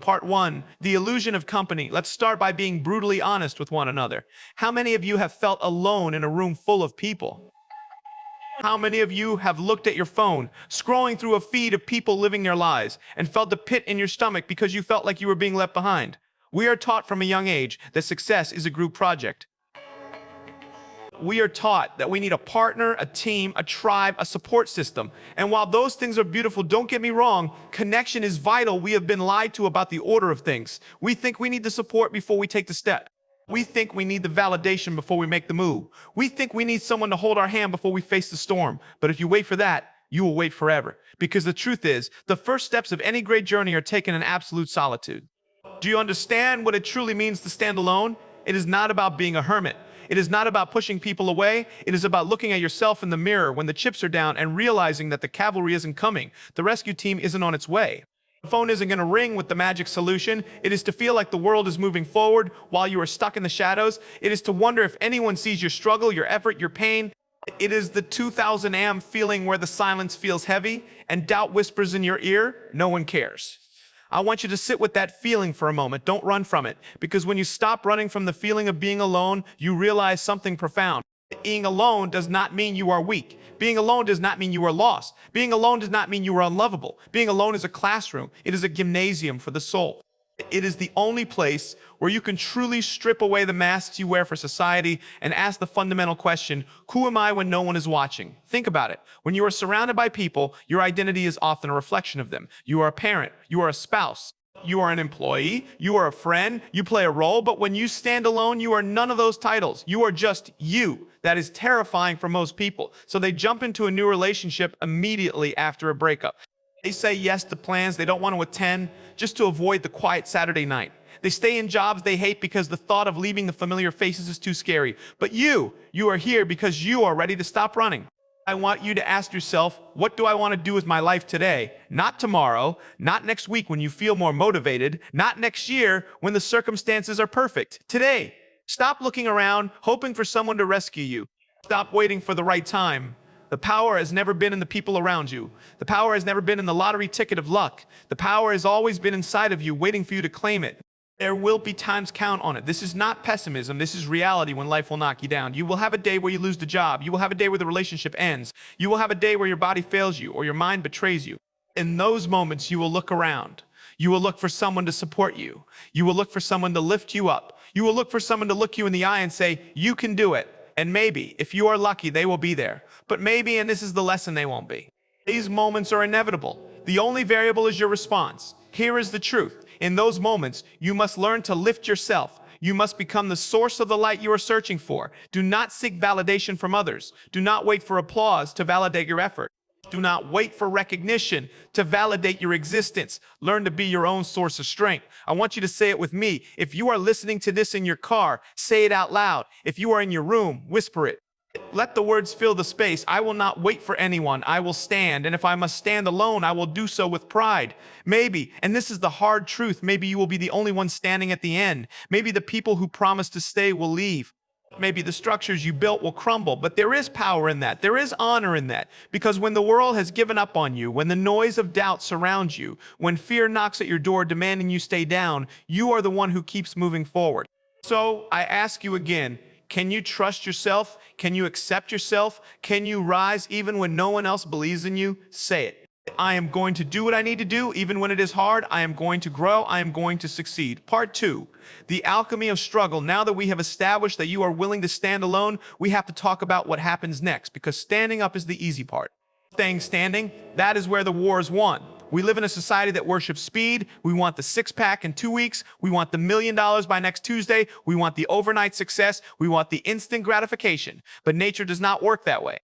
Part 1, the illusion of company. Let's start by being brutally honest with one another. How many of you have felt alone in a room full of people? How many of you have looked at your phone, scrolling through a feed of people living their lives, and felt a pit in your stomach because you felt like you were being left behind? We are taught from a young age that success is a group project. We are taught that we need a partner, a team, a tribe, a support system. And while those things are beautiful, don't get me wrong, connection is vital. We have been lied to about the order of things. We think we need the support before we take the step. We think we need the validation before we make the move. We think we need someone to hold our hand before we face the storm. But if you wait for that, you will wait forever. Because the truth is, the first steps of any great journey are taken in absolute solitude. Do you understand what it truly means to stand alone? It is not about being a hermit. It is not about pushing people away. It is about looking at yourself in the mirror when the chips are down and realizing that the cavalry isn't coming. The rescue team isn't on its way. The phone isn't going to ring with the magic solution. It is to feel like the world is moving forward while you are stuck in the shadows. It is to wonder if anyone sees your struggle, your effort, your pain. It is the 2000 AM feeling where the silence feels heavy and doubt whispers in your ear. No one cares. I want you to sit with that feeling for a moment. Don't run from it. Because when you stop running from the feeling of being alone, you realize something profound. Being alone does not mean you are weak. Being alone does not mean you are lost. Being alone does not mean you are unlovable. Being alone is a classroom. It is a gymnasium for the soul. It is the only place where you can truly strip away the masks you wear for society and ask the fundamental question, who am I when no one is watching? Think about it. When you are surrounded by people, your identity is often a reflection of them. You are a parent, you are a spouse, you are an employee, you are a friend, you play a role, but when you stand alone, you are none of those titles. You are just you. That is terrifying for most people. So they jump into a new relationship immediately after a breakup. They say yes to plans they don't want to attend just to avoid the quiet Saturday night. They stay in jobs they hate because the thought of leaving the familiar faces is too scary. But you are here because you are ready to stop running. I want you to ask yourself, what do I want to do with my life today? Not tomorrow, not next week when you feel more motivated, not next year when the circumstances are perfect. Today, stop looking around, hoping for someone to rescue you. Stop waiting for the right time. The power has never been in the people around you. The power has never been in the lottery ticket of luck. The power has always been inside of you, waiting for you to claim it. There will be times, count on it. This is not pessimism. This is reality when life will knock you down. You will have a day where you lose the job. You will have a day where the relationship ends. You will have a day where your body fails you or your mind betrays you. In those moments, you will look around. You will look for someone to support you. You will look for someone to lift you up. You will look for someone to look you in the eye and say, you can do it. And maybe, if you are lucky, they will be there. But maybe, and this is the lesson, they won't be. These moments are inevitable. The only variable is your response. Here is the truth. In those moments, you must learn to lift yourself. You must become the source of the light you are searching for. Do not seek validation from others. Do not wait for applause to validate your effort. Do not wait for recognition to validate your existence. Learn to be your own source of strength. I want you to say it with me. If you are listening to this in your car, say it out loud. If you are in your room, whisper it. Let the words fill the space. I will not wait for anyone. I will stand. And if I must stand alone, I will do so with pride. Maybe, and this is the hard truth, maybe you will be the only one standing at the end. Maybe the people who promised to stay will leave. Maybe the structures you built will crumble, but there is power in that. There is honor in that. Because when the world has given up on you, when the noise of doubt surrounds you, when fear knocks at your door demanding you stay down, you are the one who keeps moving forward. So I ask you again, can you trust yourself? Can you accept yourself? Can you rise even when no one else believes in you? Say it. I am going to do what I need to do, even when it is hard. I am going to grow. I am going to succeed. Part 2, the alchemy of struggle. Now that we have established that you are willing to stand alone, we have to talk about what happens next, because standing up is the easy part. Staying standing, that is where the war is won. We live in a society that worships speed. We want the six-pack in 2 weeks. We want the $1 million by next Tuesday. We want the overnight success. We want the instant gratification. But nature does not work that way.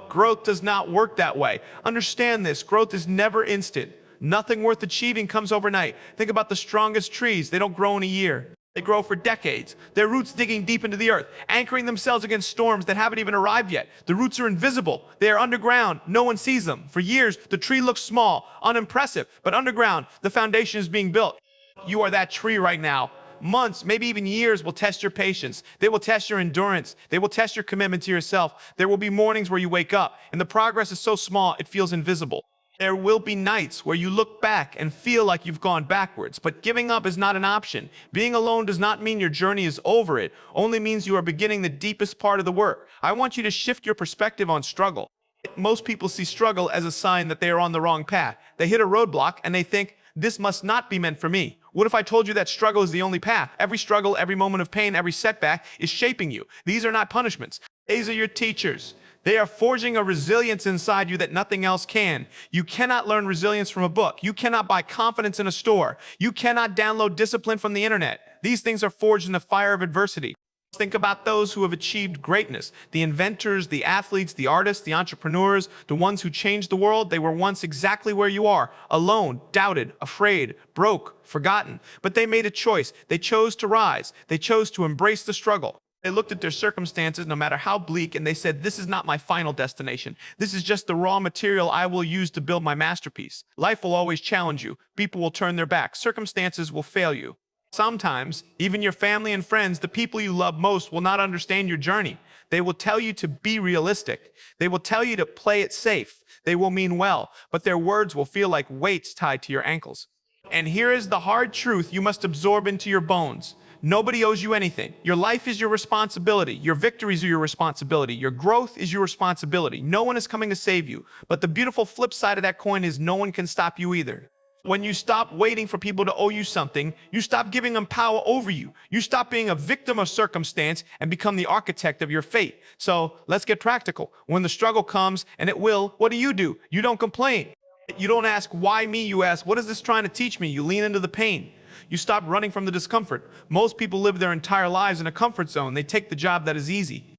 Growth does not work that way. Understand this. Growth is never instant. Nothing worth achieving comes overnight. Think about the strongest trees. They don't grow in a year. They grow for decades. Their roots digging deep into the earth, anchoring themselves against storms that haven't even arrived yet. The roots are invisible. They are underground. No one sees them. For years, the tree looks small, unimpressive, but underground, the foundation is being built. You are that tree right now. Months, maybe even years will test your patience. They will test your endurance. They will test your commitment to yourself. There will be mornings where you wake up, and the progress is so small, it feels invisible. There will be nights where you look back and feel like you've gone backwards, but giving up is not an option. Being alone does not mean your journey is over. It only means you are beginning the deepest part of the work. I want you to shift your perspective on struggle. Most people see struggle as a sign that they are on the wrong path. They hit a roadblock and they think, this must not be meant for me. What if I told you that struggle is the only path? Every struggle, every moment of pain, every setback is shaping you. These are not punishments. These are your teachers. They are forging a resilience inside you that nothing else can. You cannot learn resilience from a book. You cannot buy confidence in a store. You cannot download discipline from the internet. These things are forged in the fire of adversity. Think about those who have achieved greatness. The inventors, the athletes, the artists, the entrepreneurs, the ones who changed the world. They were once exactly where you are, alone, doubted, afraid, broke, forgotten. But they made a choice. They chose to rise. They chose to embrace the struggle. They looked at their circumstances, no matter how bleak, and they said, this is not my final destination. This is just the raw material I will use to build my masterpiece. Life will always challenge you. People will turn their backs. Circumstances will fail you. Sometimes, even your family and friends, the people you love most, will not understand your journey. They will tell you to be realistic. They will tell you to play it safe. They will mean well, but their words will feel like weights tied to your ankles. And here is the hard truth you must absorb into your bones. Nobody owes you anything. Your life is your responsibility. Your victories are your responsibility. Your growth is your responsibility. No one is coming to save you. But the beautiful flip side of that coin is no one can stop you either. When you stop waiting for people to owe you something, you stop giving them power over you. You stop being a victim of circumstance and become the architect of your fate. So let's get practical. When the struggle comes, and it will, what do? You don't complain. You don't ask, why me? You ask, what is this trying to teach me? You lean into the pain. You stop running from the discomfort. Most people live their entire lives in a comfort zone. They take the job that is easy.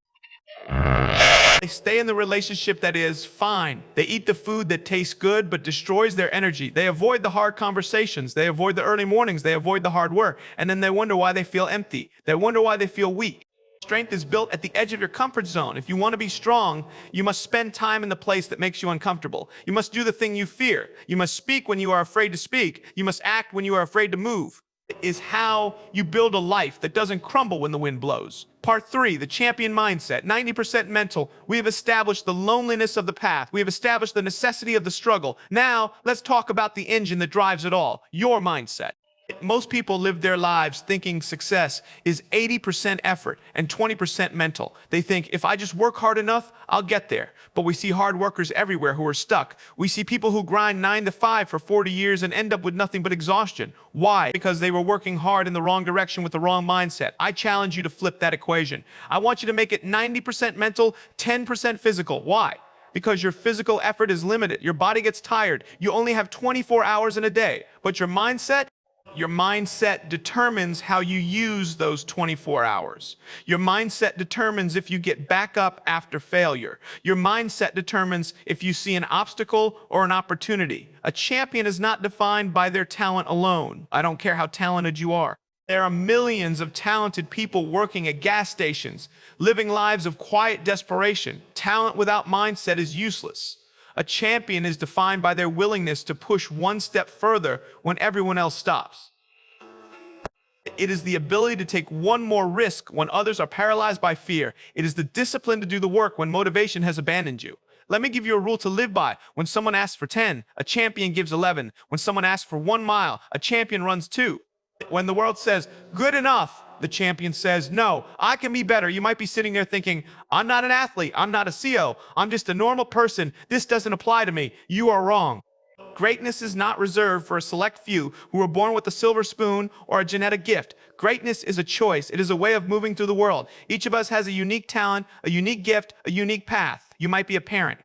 They stay in the relationship that is fine. They eat the food that tastes good but destroys their energy. They avoid the hard conversations. They avoid the early mornings. They avoid the hard work. And then they wonder why they feel empty. They wonder why they feel weak. Strength is built at the edge of your comfort zone. If you want to be strong, you must spend time in the place that makes you uncomfortable. You must do the thing you fear. You must speak when you are afraid to speak. You must act when you are afraid to move. It is how you build a life that doesn't crumble when the wind blows. Part 3, the champion mindset, 90% mental. We have established the loneliness of the path. We have established the necessity of the struggle. Now, let's talk about the engine that drives it all, your mindset. Most people live their lives thinking success is 80% effort and 20% mental. They think, if I just work hard enough, I'll get there. But we see hard workers everywhere who are stuck. We see people who grind 9 to 5 for 40 years and end up with nothing but exhaustion. Why? Because they were working hard in the wrong direction with the wrong mindset. I challenge you to flip that equation. I want you to make it 90% mental, 10% physical. Why? Because your physical effort is limited. Your body gets tired. You only have 24 hours in a day. But your mindset determines how you use those 24 hours. Your mindset determines if you get back up after failure. Your mindset determines if you see an obstacle or an opportunity. A champion is not defined by their talent alone. I don't care how talented you are. There are millions of talented people working at gas stations, living lives of quiet desperation. Talent without mindset is useless. A champion is defined by their willingness to push one step further when everyone else stops. It is the ability to take one more risk when others are paralyzed by fear. It is the discipline to do the work when motivation has abandoned you. Let me give you a rule to live by. When someone asks for 10, a champion gives 11. When someone asks for 1 mile, a champion runs 2. When the world says, good enough, the champion says, no, I can be better. You might be sitting there thinking, I'm not an athlete. I'm not a CEO. I'm just a normal person. This doesn't apply to me. You are wrong. Greatness is not reserved for a select few who are born with a silver spoon or a genetic gift. Greatness is a choice. It is a way of moving through the world. Each of us has a unique talent, a unique gift, a unique path. You might be a parent.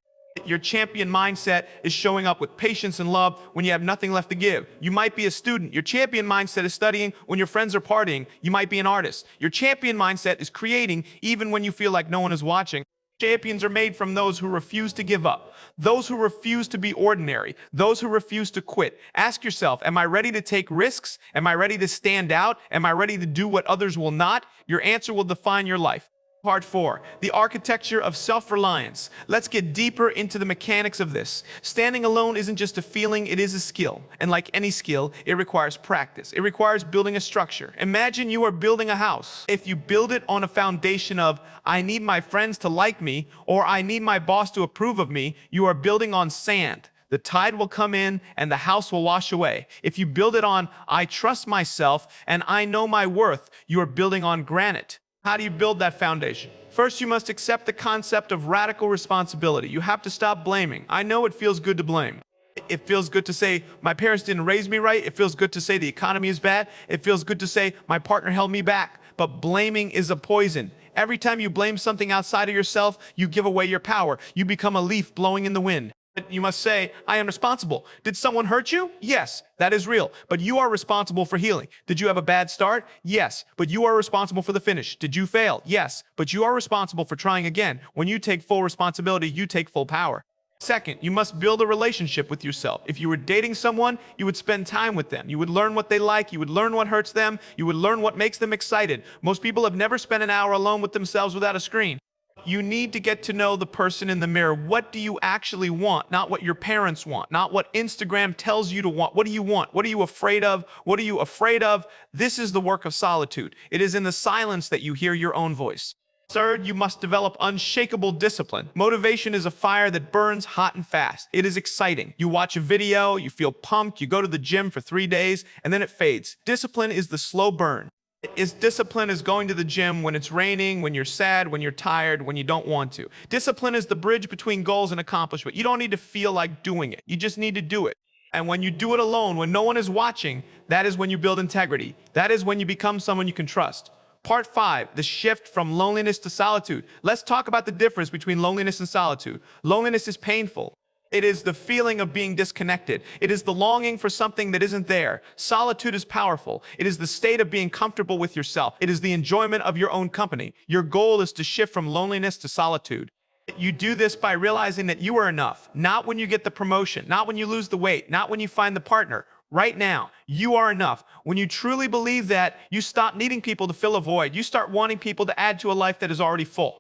Your champion mindset is showing up with patience and love when you have nothing left to give. You might be a student. Your champion mindset is studying when your friends are partying. You might be an artist. Your champion mindset is creating even when you feel like no one is watching. Champions are made from those who refuse to give up, those who refuse to be ordinary, those who refuse to quit. Ask yourself, am I ready to take risks? Am I ready to stand out? Am I ready to do what others will not? Your answer will define your life. Part 4, the architecture of self-reliance. Let's get deeper into the mechanics of this. Standing alone isn't just a feeling, it is a skill. And like any skill, it requires practice. It requires building a structure. Imagine you are building a house. If you build it on a foundation of, I need my friends to like me, or I need my boss to approve of me, you are building on sand. The tide will come in and the house will wash away. If you build it on, I trust myself and I know my worth, you are building on granite. How do you build that foundation? First, you must accept the concept of radical responsibility. You have to stop blaming. I know it feels good to blame. It feels good to say, my parents didn't raise me right. It feels good to say the economy is bad. It feels good to say, my partner held me back. But blaming is a poison. Every time you blame something outside of yourself, you give away your power. You become a leaf blowing in the wind. You must say, I am responsible. Did someone hurt you? Yes, that is real. But you are responsible for healing. Did you have a bad start? Yes, but you are responsible for the finish. Did you fail? Yes, but you are responsible for trying again. When you take full responsibility, you take full power. Second, you must build a relationship with yourself. If you were dating someone, you would spend time with them. You would learn what they like. You would learn what hurts them. You would learn what makes them excited. Most people have never spent an hour alone with themselves without a screen. You need to get to know the person in the mirror. What do you actually want? Not what your parents want, not what Instagram tells you to want. What do you want? What are you afraid of? What are you afraid of? This is the work of solitude. It is in the silence that you hear your own voice. Third, you must develop unshakable discipline. Motivation is a fire that burns hot and fast. It is exciting. You watch a video, you feel pumped, you go to the gym for 3 days, and then it fades. Discipline is the slow burn. Discipline is going to the gym when it's raining, when you're sad, when you're tired, when you don't want to. Discipline is the bridge between goals and accomplishment. You don't need to feel like doing it. You just need to do it. And when you do it alone, when no one is watching, that is when you build integrity. That is when you become someone you can trust. Part 5, the shift from loneliness to solitude. Let's talk about the difference between loneliness and solitude. Loneliness is painful. It is the feeling of being disconnected. It is the longing for something that isn't there. Solitude is powerful. It is the state of being comfortable with yourself. It is the enjoyment of your own company. Your goal is to shift from loneliness to solitude. You do this by realizing that you are enough, not when you get the promotion, not when you lose the weight, not when you find the partner. Right now, you are enough. When you truly believe that, you stop needing people to fill a void. You start wanting people to add to a life that is already full.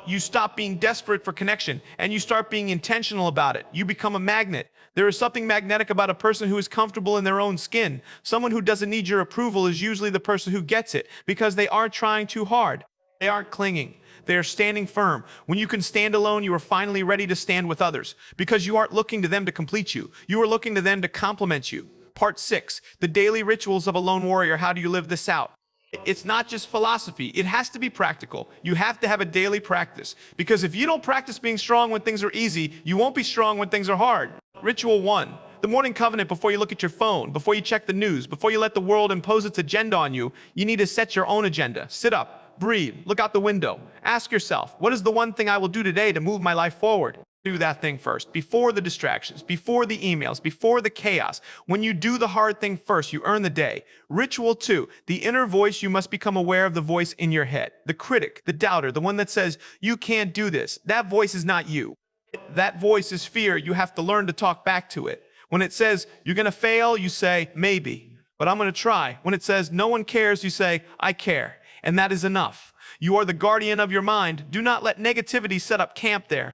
You stop being desperate for connection and you start being intentional about it. You become a magnet. There is something magnetic about a person who is comfortable in their own skin. Someone who doesn't need your approval is usually the person who gets it because they aren't trying too hard. They aren't clinging. They are standing firm. When you can stand alone, you are finally ready to stand with others because you aren't looking to them to complete you. You are looking to them to complement you. Part 6, the daily rituals of a lone warrior. How do you live this out? It's not just philosophy. It has to be practical. You have to have a daily practice because if you don't practice being strong when things are easy, you won't be strong when things are hard. Ritual 1, the morning covenant. Before you look at your phone, before you check the news, before you let the world impose its agenda on you, you need to set your own agenda. Sit up, breathe, look out the window. Ask yourself, what is the one thing I will do today to move my life forward? Do that thing first, before the distractions, before the emails, before the chaos. When you do the hard thing first, you earn the day. Ritual 2, the inner voice. You must become aware of the voice in your head. The critic, the doubter, the one that says, you can't do this. That voice is not you. That voice is fear. You have to learn to talk back to it. When it says, you're going to fail, you say, maybe, but I'm going to try. When it says, no one cares, you say, I care. And that is enough. You are the guardian of your mind. Do not let negativity set up camp there.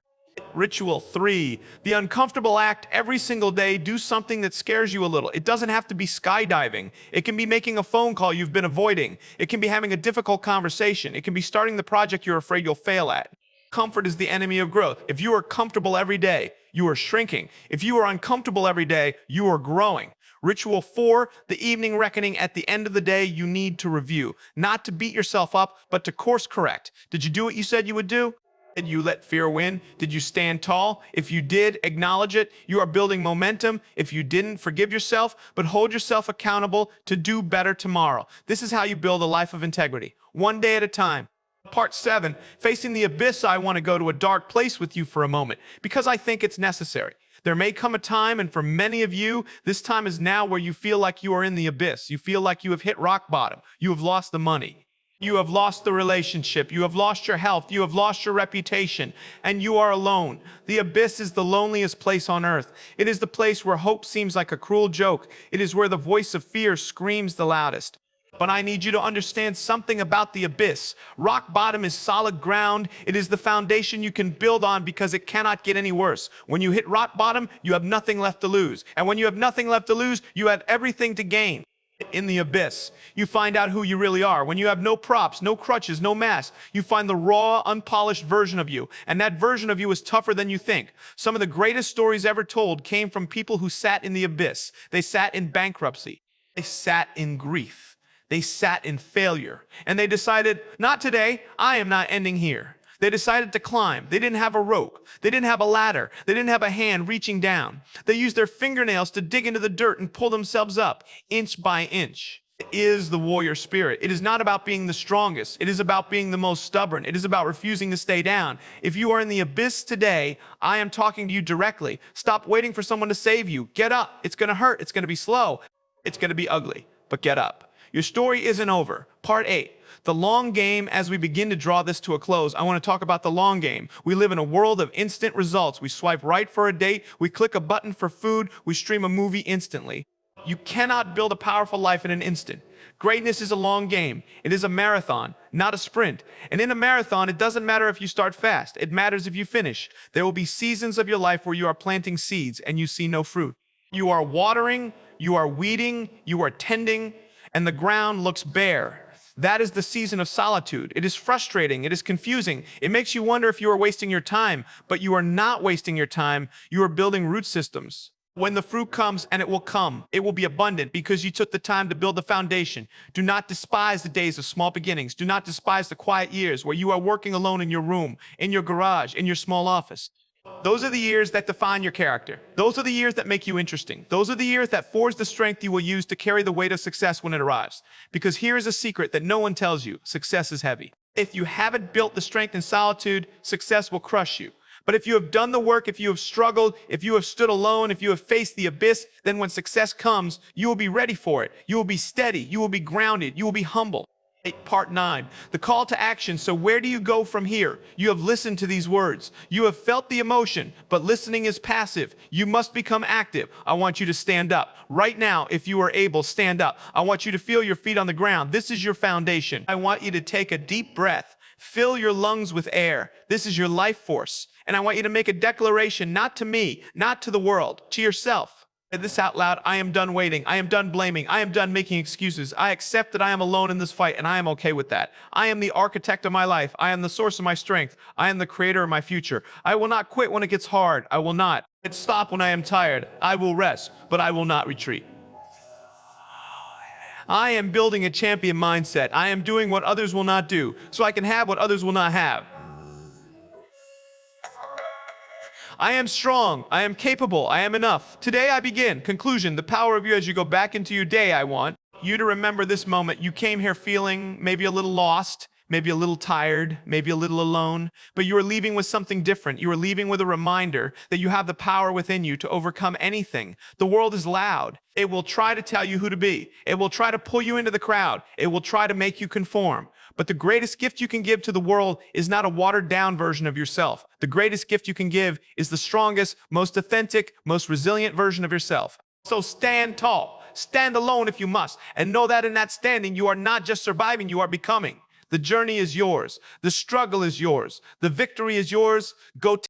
Ritual 3, the uncomfortable act. Every single day, do something that scares you a little. It doesn't have to be skydiving. It can be making a phone call you've been avoiding. It can be having a difficult conversation. It can be starting the project you're afraid you'll fail at. Comfort is the enemy of growth. If you are comfortable every day, you are shrinking. If you are uncomfortable every day, you are growing. Ritual 4, the evening reckoning. At the end of the day, you need to review. Not to beat yourself up, but to course correct. Did you do what you said you would do? Did you let fear win? Did you stand tall? If you did, acknowledge it. You are building momentum. If you didn't, forgive yourself, but hold yourself accountable to do better tomorrow. This is how you build a life of integrity, one day at a time. Part 7, facing the abyss. I want to go to a dark place with you for a moment because I think it's necessary. There may come a time, and for many of you, this time is now, where you feel like you are in the abyss. You feel like you have hit rock bottom. You have lost the money. You have lost the relationship. You have lost your health. You have lost your reputation, and you are alone. The abyss is the loneliest place on earth. It is the place where hope seems like a cruel joke. It is where the voice of fear screams the loudest. But I need you to understand something about the abyss. Rock bottom is solid ground. It is the foundation you can build on because it cannot get any worse. When you hit rock bottom, you have nothing left to lose. And when you have nothing left to lose, you have everything to gain. In the abyss, you find out who you really are. When you have no props, no crutches, no mask, you find the raw, unpolished version of you. And that version of you is tougher than you think. Some of the greatest stories ever told came from people who sat in the abyss. They sat in bankruptcy. They sat in grief. They sat in failure. And they decided, not today, I am not ending here. They decided to climb. They didn't have a rope. They didn't have a ladder. They didn't have a hand reaching down. They used their fingernails to dig into the dirt and pull themselves up, inch by inch. It is the warrior spirit. It is not about being the strongest. It is about being the most stubborn. It is about refusing to stay down. If you are in the abyss today, I am talking to you directly. Stop waiting for someone to save you. Get up. It's going to hurt. It's going to be slow. It's going to be ugly. But get up. Your story isn't over. Part 8. The long game. As we begin to draw this to a close, I want to talk about the long game. We live in a world of instant results. We swipe right for a date. We click a button for food. We stream a movie instantly. You cannot build a powerful life in an instant. Greatness is a long game. It is a marathon, not a sprint. And in a marathon, it doesn't matter if you start fast. It matters if you finish. There will be seasons of your life where you are planting seeds and you see no fruit. You are watering, you are weeding, you are tending, and the ground looks bare. That is the season of solitude. It is frustrating. It is confusing. It makes you wonder if you are wasting your time, but you are not wasting your time. You are building root systems. When the fruit comes, and it will be abundant because you took the time to build the foundation. Do not despise the days of small beginnings. Do not despise the quiet years where you are working alone in your room, in your garage, in your small office. Those are the years that define your character. Those are the years that make you interesting. Those are the years that forge the strength you will use to carry the weight of success when it arrives. Because here is a secret that no one tells you. Success is heavy. If you haven't built the strength in solitude, success will crush you. But if you have done the work, if you have struggled, if you have stood alone, if you have faced the abyss, then when success comes, you will be ready for it. You will be steady. You will be grounded. You will be humble. Part 9, the call to action. So where do you go from here? You have listened to these words. You have felt the emotion, but listening is passive. You must become active. I want you to stand up. Right now, if you are able, stand up. I want you to feel your feet on the ground. This is your foundation. I want you to take a deep breath. Fill your lungs with air. This is your life force. And I want you to make a declaration, not to me, not to the world, to yourself. Say this out loud. I am done waiting. I am done blaming. I am done making excuses. I accept that I am alone in this fight, and I am okay with that. I am the architect of my life. I am the source of my strength. I am the creator of my future. I will not quit when it gets hard. I will not stop when I am tired. I will rest, but I will not retreat. I am building a champion mindset. I am doing what others will not do, so I can have what others will not have. I am strong. I am capable. I am enough. Today I begin. Conclusion, the power of you as you go back into your day. I want you to remember this moment. You came here feeling maybe a little lost, maybe a little tired, maybe a little alone, but you are leaving with something different. You are leaving with a reminder that you have the power within you to overcome anything. The world is loud. It will try to tell you who to be. It will try to pull you into the crowd. It will try to make you conform. But the greatest gift you can give to the world is not a watered-down version of yourself. The greatest gift you can give is the strongest, most authentic, most resilient version of yourself. So stand tall. Stand alone if you must. And know that in that standing, you are not just surviving, you are becoming. The journey is yours. The struggle is yours. The victory is yours. Go